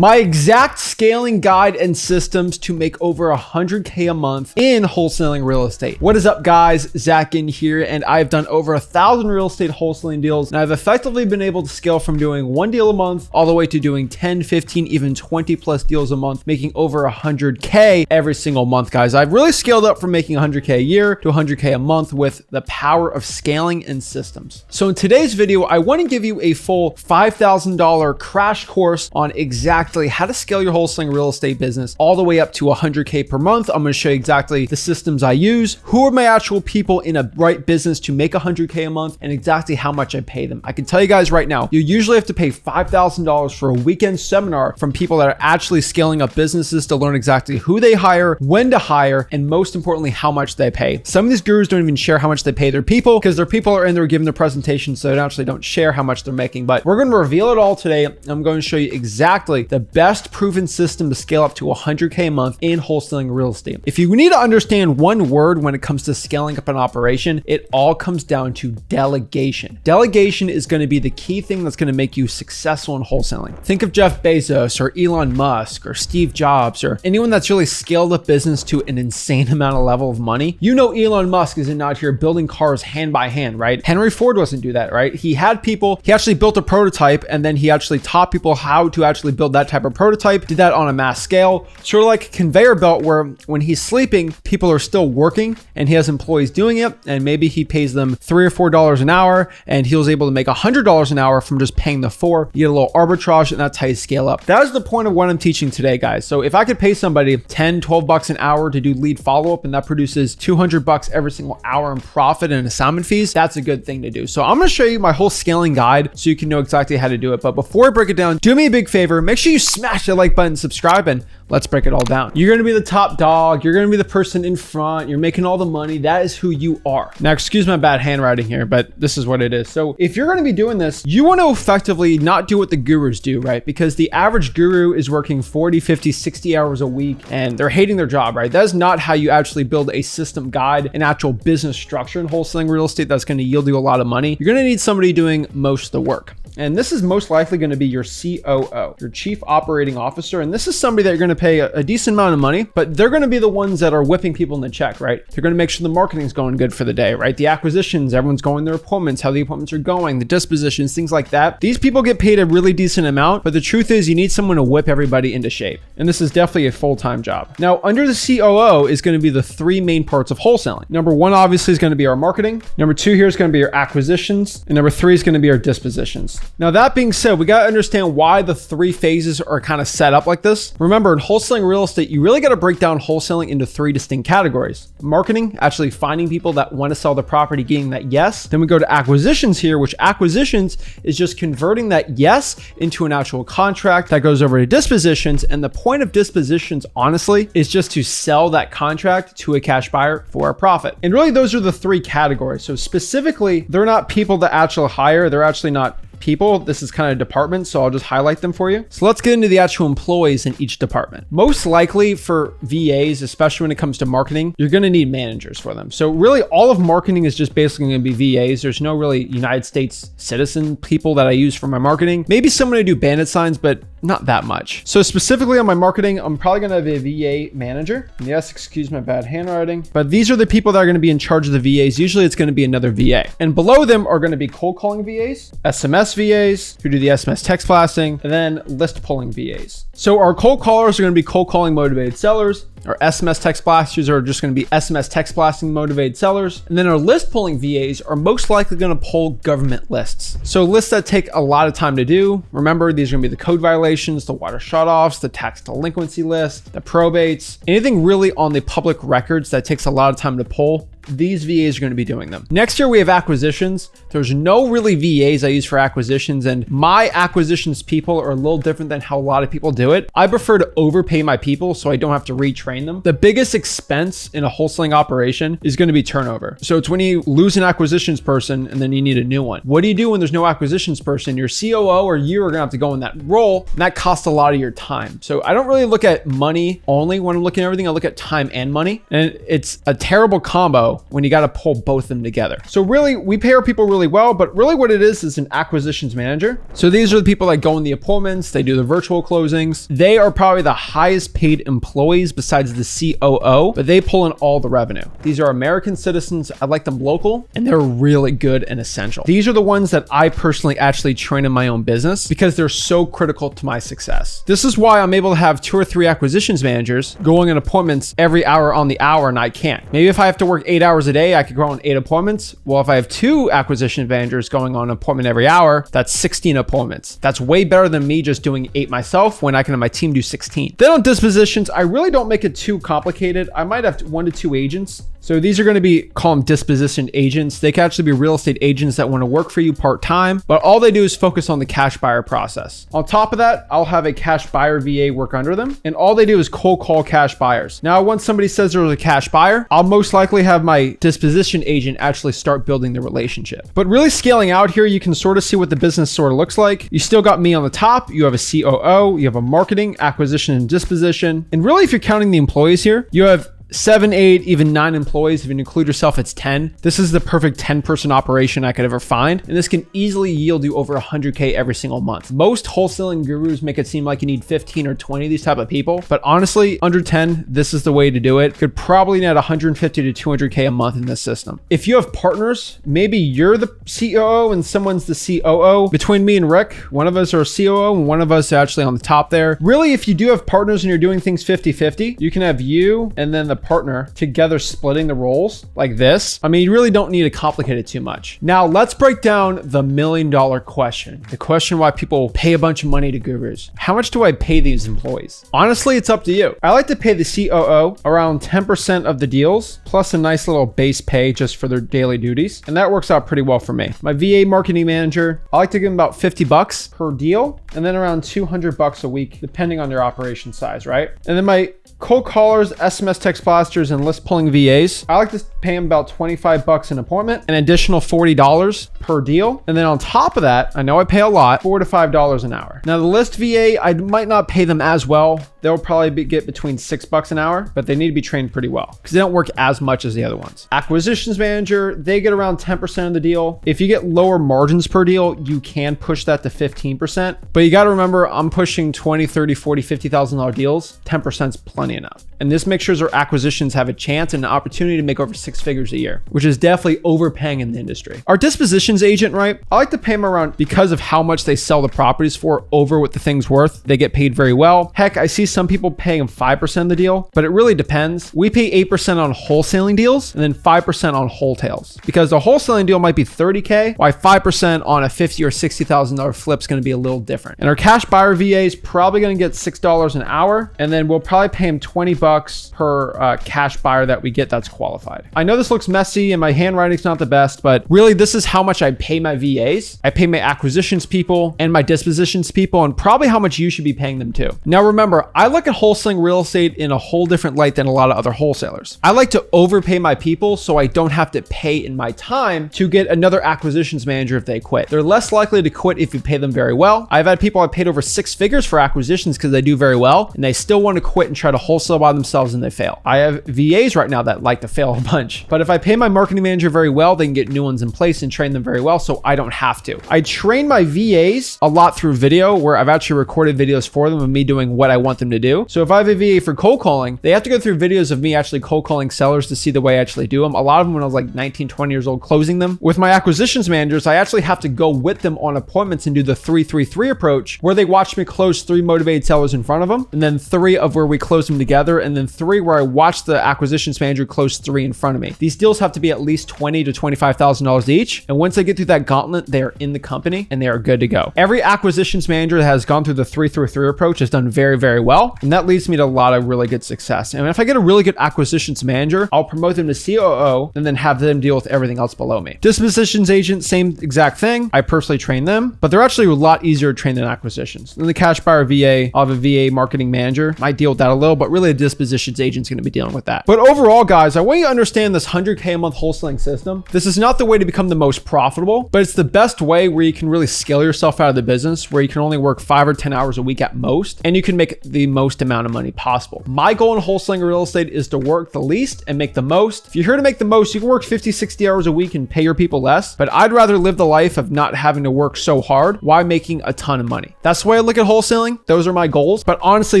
My exact scaling guide and systems to make over 100K a month in wholesaling real estate. What is up, guys? Zach in here, and I've done over 1,000 real estate wholesaling deals, and I've effectively been able to scale from doing 1 deal a month all the way to doing 10, 15, even 20 plus deals a month, making over 100K every single month, guys. I've really scaled up from making 100K a year to 100K a month with the power of scaling and systems. So in today's video, I want to give you a full $5,000 crash course on exactly how to scale your wholesaling real estate business all the way up to 100K per month. I'm going to show you exactly the systems I use, who are my actual people in a right business to make 100K a month, and exactly how much I pay them. I can tell you guys right now, you usually have to pay $5,000 for a weekend seminar from people that are actually scaling up businesses to learn exactly who they hire, when to hire, and most importantly, how much they pay. Some of these gurus don't even share how much they pay their people because their people are in there giving their presentation, so they actually don't share how much they're making. But we're going to reveal it all today. I'm going to show you exactly the best proven system to scale up to 100K a month in wholesaling real estate. If you need to understand one word when it comes to scaling up an operation, it all comes down to delegation. Delegation is going to be the key thing that's going to make you successful in wholesaling. Think of Jeff Bezos or Elon Musk or Steve Jobs or anyone that's really scaled up business to an insane amount of level of money. You know, Elon Musk isn't out here building cars hand by hand, right? Henry Ford doesn't do that, right? He had people, he actually built a prototype, and then he actually taught people how to actually build that type of prototype, did that on a mass scale, sort of like a conveyor belt where when he's sleeping, people are still working and he has employees doing it, and maybe he pays them $3 or $4 an hour, and he was able to make $100 an hour from just paying the 4. You get a little arbitrage, and that's how you scale up. That is the point of what I'm teaching today, guys. So if I could pay somebody 10, 12 bucks an hour to do lead follow-up, and that produces 200 bucks every single hour in profit and assignment fees, that's a good thing to do. So I'm going to show you my whole scaling guide so you can know exactly how to do it. But before I break it down, do me a big favor, make sure you smash the like button, subscribe, and let's break it all down. You're going to be the top dog. You're going to be the person in front. You're making all the money. That is who you are. Now, excuse my bad handwriting here, but this is what it is. So if you're going to be doing this, you want to effectively not do what the gurus do, right? Because the average guru is working 40, 50, 60 hours a week, and they're hating their job, right? That is not how you actually build a system guide, an actual business structure in wholesaling real estate that's going to yield you a lot of money. You're going to need somebody doing most of the work. And this is most likely going to be your COO, your Chief Operating Officer. And this is somebody that you're going to pay a decent amount of money, but they're going to be the ones that are whipping people in the check, right? They're going to make sure the marketing's going good for the day, right? The acquisitions, everyone's going their appointments, how the appointments are going, the dispositions, things like that. These people get paid a really decent amount, but the truth is you need someone to whip everybody into shape. And this is definitely a full-time job. Now, under the COO is going to be the 3 main parts of wholesaling. Number 1, obviously, is going to be our marketing. Number 2 here is going to be our acquisitions. And number 3 is going to be our dispositions. Now, that being said, we got to understand why the 3 phases are kind of set up like this. Remember, in wholesaling real estate, you really got to break down wholesaling into 3 distinct categories. Marketing, actually finding people that want to sell the property, getting that yes. Then we go to acquisitions here, which acquisitions is just converting that yes into an actual contract. That goes over to dispositions. And the point of dispositions, honestly, is just to sell that contract to a cash buyer for a profit. And really, those are the 3 categories. So specifically, they're not people that actually hire. They're actually not people. This is kind of departments, so I'll just highlight them for you. So let's get into the actual employees in each department. Most likely for VAs, especially when it comes to marketing, you're going to need managers for them. So really all of marketing is just basically going to be VAs. There's no really United States citizen people that I use for my marketing. Maybe someone to do bandit signs, but not that much. So specifically on my marketing, I'm probably going to have a VA manager. Yes, excuse my bad handwriting, but these are the people that are going to be in charge of the VAs. Usually it's going to be another VA. And below them are going to be cold calling VAs, SMS VAs who do the SMS text blasting, and then list pulling VAs. So our cold callers are going to be cold calling motivated sellers. Our SMS text blasters are just going to be SMS text blasting motivated sellers. And then our list pulling VAs are most likely going to pull government lists. So lists that take a lot of time to do. Remember, these are going to be the code violations, the water shutoffs, the tax delinquency list, the probates, anything really on the public records that takes a lot of time to pull. These VAs are going to be doing them. Next year, we have acquisitions. There's no really VAs I use for acquisitions, and my acquisitions people are a little different than how a lot of people do it. I prefer to overpay my people so I don't have to retrain them. The biggest expense in a wholesaling operation is going to be turnover. So it's when you lose an acquisitions person and then you need a new one. What do you do when there's no acquisitions person? Your COO or you are going to have to go in that role, and that costs a lot of your time. So I don't really look at money only when I'm looking at everything. I look at time and money, and it's a terrible combo COO when you got to pull both of them together. So really, we pay our people really well, but really what it is an acquisitions manager. So these are the people that go in the appointments, they do the virtual closings. They are probably the highest paid employees besides the COO, but they pull in all the revenue. These are American citizens. I like them local, and they're really good and essential. These are the ones that I personally actually train in my own business because they're so critical to my success. This is why I'm able to have 2 or 3 acquisitions managers going on appointments every hour on the hour, and I can't. Maybe if I have to work 8 hours a day, I could go on 8 appointments. Well, if I have 2 acquisition managers going on an appointment every hour, that's 16 appointments. That's way better than me just doing 8 myself when I can have my team do 16. Then on dispositions, I really don't make it too complicated. I might have 1 to 2 agents. So these are going to be, call them disposition agents. They can actually be real estate agents that want to work for you part-time, but all they do is focus on the cash buyer process. On top of that, I'll have a cash buyer VA work under them, and all they do is cold call cash buyers. Now, once somebody says there's a cash buyer, I'll most likely have my disposition agent actually start building the relationship. But really scaling out here, you can sort of see what the business sort of looks like. You still got me on the top. You have a COO, you have a marketing, acquisition, and disposition. And really, if you're counting the employees here, you have 7, 8, even 9 employees. If you include yourself, it's 10. This is the perfect 10-person operation I could ever find. And this can easily yield you over 100K every single month. Most wholesaling gurus make it seem like you need 15 or 20 of these type of people. But honestly, under 10, this is the way to do it. Could probably net 150 to 200K a month in this system. If you have partners, maybe you're the COO and someone's the COO. Between me and Rick, one of us are a COO and one of us actually on the top there. Really, if you do have partners and you're doing things 50-50, you can have you and then the partner together splitting the roles like this. I mean, you really don't need to complicate it too much. Now let's break down the $1 million question. The question why people pay a bunch of money to gurus. How much do I pay these employees? Honestly, it's up to you. I like to pay the COO around 10% of the deals, plus a nice little base pay just for their daily duties. And that works out pretty well for me. My VA marketing manager, I like to give them about $50 per deal, and then around $200 a week, depending on their operation size, right? And then my cold callers, SMS text blasters, and list pulling VAs, I like to pay them about $25 an appointment, an additional $40 per deal. And then on top of that, I know I pay a lot, $4 to $5 an hour. Now the list VA, I might not pay them as well. They'll probably get between $6 an hour, but they need to be trained pretty well because they don't work as much as the other ones. Acquisitions manager, they get around 10% of the deal. If you get lower margins per deal, you can push that to 15%, but you got to remember, I'm pushing 20, 30, 40, $50,000 deals. 10% is plenty enough. And this makes sure our acquisitions have a chance and an opportunity to make over 6 figures a year, which is definitely overpaying in the industry. Our dispositions agent, right? I like to pay them around, because of how much they sell the properties for over what the thing's worth. They get paid very well. Heck, I see some people paying them 5% of the deal, but it really depends. We pay 8% on wholesaling deals and then 5% on wholetails, because the wholesaling deal might be 30K, while 5% on a $50,000 or $60,000 flip is going to be a little different. And our cash buyer VA is probably going to get $6 an hour, and then we'll probably pay him $20 per cash buyer that we get that's qualified. I know this looks messy and my handwriting's not the best, but really this is how much I pay my VAs. I pay my acquisitions people and my dispositions people, and probably how much you should be paying them too. Now remember, I look at wholesaling real estate in a whole different light than a lot of other wholesalers. I like to overpay my people so I don't have to pay in my time to get another acquisitions manager if they quit. They're less likely to quit if you pay them very well. I've had people I paid over 6 figures for acquisitions because they do very well, and they still want to quit and try to wholesale by themselves and they fail. I have VAs right now that like to fail a bunch, but if I pay my marketing manager very well, they can get new ones in place and train them very well, so I don't have to. I train my VAs a lot through video, where I've actually recorded videos for them of me doing what I want them to do. So if I have a VA for cold calling, they have to go through videos of me actually cold calling sellers to see the way I actually do them. A lot of them when I was like 19, 20 years old, closing them. With my acquisitions managers, I actually have to go with them on appointments and do the 3-3-3 approach, where they watch me close 3 motivated sellers in front of them, and then 3 of where we close them together, and then 3 where I watch the acquisitions manager close 3 in front of me. These deals have to be at least $20,000 to $25,000 each, and once they get through that gauntlet, they are in the company and they are good to go. Every acquisitions manager that has gone through the 3-3-3 approach has done very, very well, and that leads me to a lot of really good success. And if I get a really good acquisitions manager, I'll promote them to COO and then have them deal with everything else below me. Dispositions agent, same exact thing. I personally train them, but they're actually a lot easier to train than acquisitions. And the cash buyer VA, I'll have a VA marketing manager. Might deal with that a little, but really a dispositions agent's going to be dealing with that. But overall, guys, I want you to understand understand this 100K a month wholesaling system, this is not the way to become the most profitable, but it's the best way where you can really scale yourself out of the business, where you can only work 5 or 10 hours a week at most, and you can make the most amount of money possible. My goal in wholesaling real estate is to work the least and make the most. If you're here to make the most, you can work 50, 60 hours a week and pay your people less, but I'd rather live the life of not having to work so hard while making a ton of money. That's the way I look at wholesaling. Those are my goals, but honestly,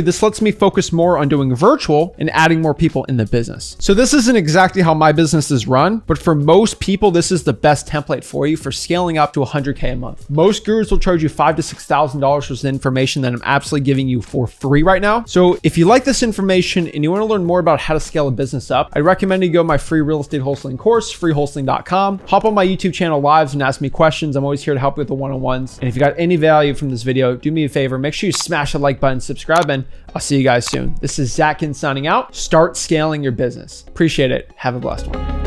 this lets me focus more on doing virtual and adding more people in the business. So this isn't exactly how my business is run, but for most people, this is the best template for you for scaling up to 100K a month. Most gurus will charge you $5,000 to $6,000 for the information that I'm absolutely giving you for free right now. So if you like this information and you want to learn more about how to scale a business up, I recommend you go to my free real estate wholesaling course, freewholesaling.com. Hop on my YouTube channel lives and ask me questions. I'm always here to help you with the one-on-ones. And if you got any value from this video, do me a favor, make sure you smash the like button, subscribe, and I'll see you guys soon. This is Zach signing out. Start scaling your business. Appreciate it. Have a blessed one.